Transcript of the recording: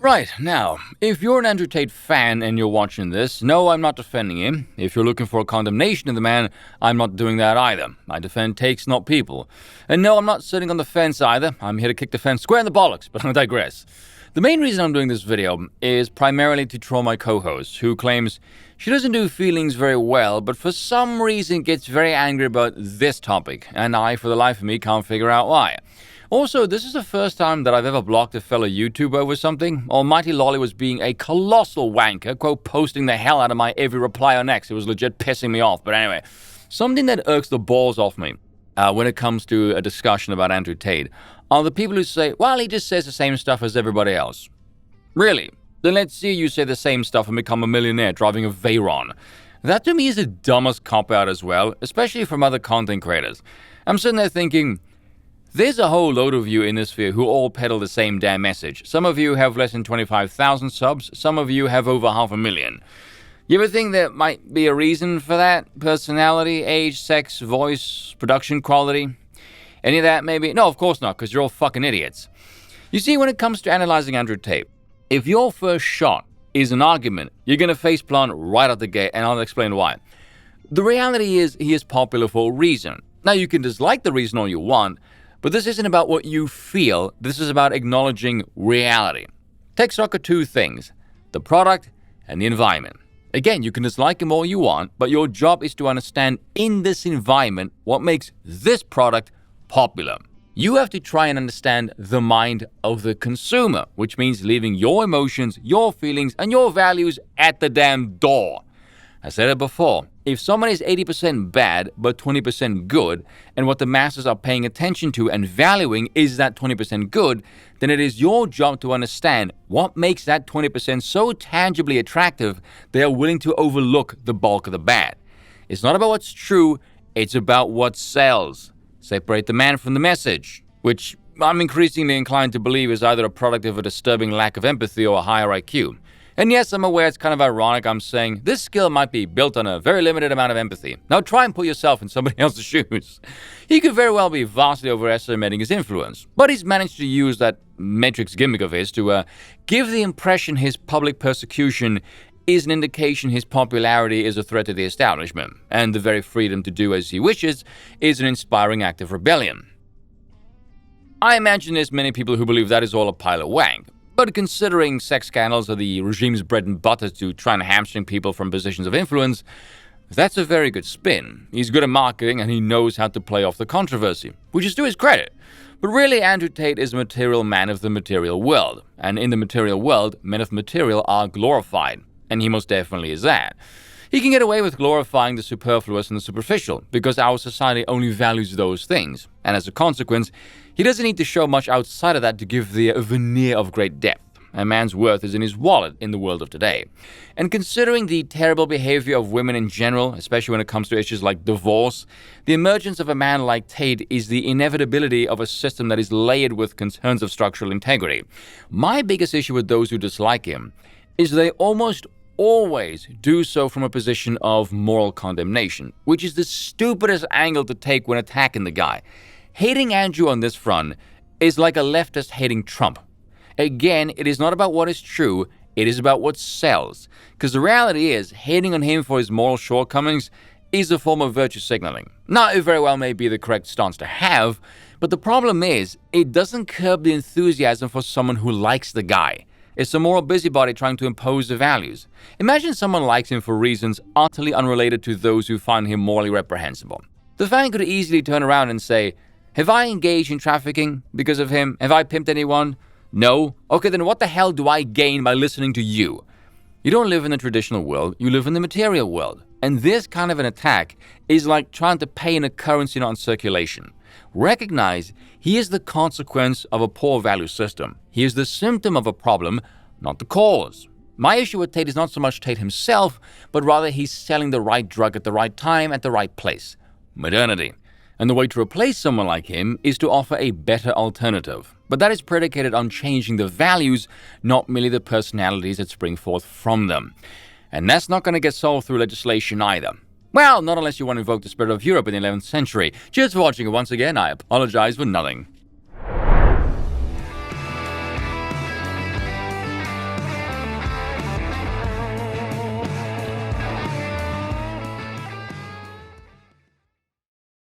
Right, now, if you're an Andrew Tate fan and you're watching this, no, I'm not defending him. If you're looking for a condemnation of the man, I'm not doing that either. I defend takes, not people. And no, I'm not sitting on the fence either. I'm here to kick the fence square in the bollocks, but I digress. The main reason I'm doing this video is primarily to troll my co-host, who claims she doesn't do feelings very well, but for some reason gets very angry about this topic, and I, for the life of me, can't figure out why. Also, this is the first time that I've ever blocked a fellow YouTuber over something. Almighty Lolly was being a colossal wanker, quote, posting the hell out of my every reply on X. It was legit pissing me off. But anyway, something that irks the balls off me when it comes to a discussion about Andrew Tate are the people who say, well, he just says the same stuff as everybody else. Really? Then let's see you say the same stuff and become a millionaire driving a Veyron. That to me is the dumbest cop-out as well, especially from other content creators. I'm sitting there thinking, there's a whole load of you in this sphere who all peddle the same damn message. Some of you have less than 25,000 subs, some of you have over 500,000. You ever think there might be a reason for that? Personality, age, sex, voice, production quality? Any of that maybe? No, of course not, because you're all fucking idiots. You see, when it comes to analyzing Andrew Tate, if your first shot is an argument, you're going to faceplant right out the gate, and I'll explain why. The reality is, he is popular for a reason. Now, you can dislike the reason all you want, but this isn't about what you feel, this is about acknowledging reality. Take stock of two things, the product and the environment. Again, you can dislike him all you want, but your job is to understand in this environment what makes this product popular. You have to try and understand the mind of the consumer, which means leaving your emotions, your feelings, and your values at the damn door. I said it before, if someone is 80% bad but 20% good, and what the masses are paying attention to and valuing is that 20% good, then it is your job to understand what makes that 20% so tangibly attractive they are willing to overlook the bulk of the bad. It's not about what's true, it's about what sells. Separate the man from the message, which I'm increasingly inclined to believe is either a product of a disturbing lack of empathy or a higher IQ. And yes, I'm aware it's kind of ironic I'm saying this skill might be built on a very limited amount of empathy. Now try and put yourself in somebody else's shoes. He could very well be vastly overestimating his influence, but he's managed to use that Matrix gimmick of his to give the impression his public persecution is an indication his popularity is a threat to the establishment, and the very freedom to do as he wishes is an inspiring act of rebellion. I imagine there's many people who believe that is all a pile of wank. But considering sex scandals are the regime's bread and butter to try and hamstring people from positions of influence, that's a very good spin. He's good at marketing and he knows how to play off the controversy, which is to his credit. But really, Andrew Tate is a material man of the material world, and in the material world, men of material are glorified, and he most definitely is that. He can get away with glorifying the superfluous and the superficial, because our society only values those things, and as a consequence, he doesn't need to show much outside of that to give a veneer of great depth. A man's worth is in his wallet in the world of today. And considering the terrible behavior of women in general, especially when it comes to issues like divorce, the emergence of a man like Tate is the inevitability of a system that is layered with concerns of structural integrity. My biggest issue with those who dislike him is they almost always do so from a position of moral condemnation, which is the stupidest angle to take when attacking the guy. Hating Andrew on this front is like a leftist hating Trump. Again, it is not about what is true, it is about what sells. Because the reality is, hating on him for his moral shortcomings is a form of virtue signaling. Now, it very well may be the correct stance to have, but the problem is, it doesn't curb the enthusiasm for someone who likes the guy. It's a moral busybody trying to impose the values. Imagine someone likes him for reasons utterly unrelated to those who find him morally reprehensible. The fan could easily turn around and say, have I engaged in trafficking because of him? Have I pimped anyone? No? Okay, then what the hell do I gain by listening to you? You don't live in the traditional world, you live in the material world. And this kind of an attack is like trying to pay in a currency not in circulation. Recognize he is the consequence of a poor value system. He is the symptom of a problem, not the cause. My issue with Tate is not so much Tate himself, but rather he's selling the right drug at the right time at the right place. Modernity. And the way to replace someone like him is to offer a better alternative. But that is predicated on changing the values, not merely the personalities that spring forth from them. And that's not going to get solved through legislation either. Well, not unless you want to invoke the spirit of Europe in the 11th century. Cheers for watching, and once again, I apologize for nothing.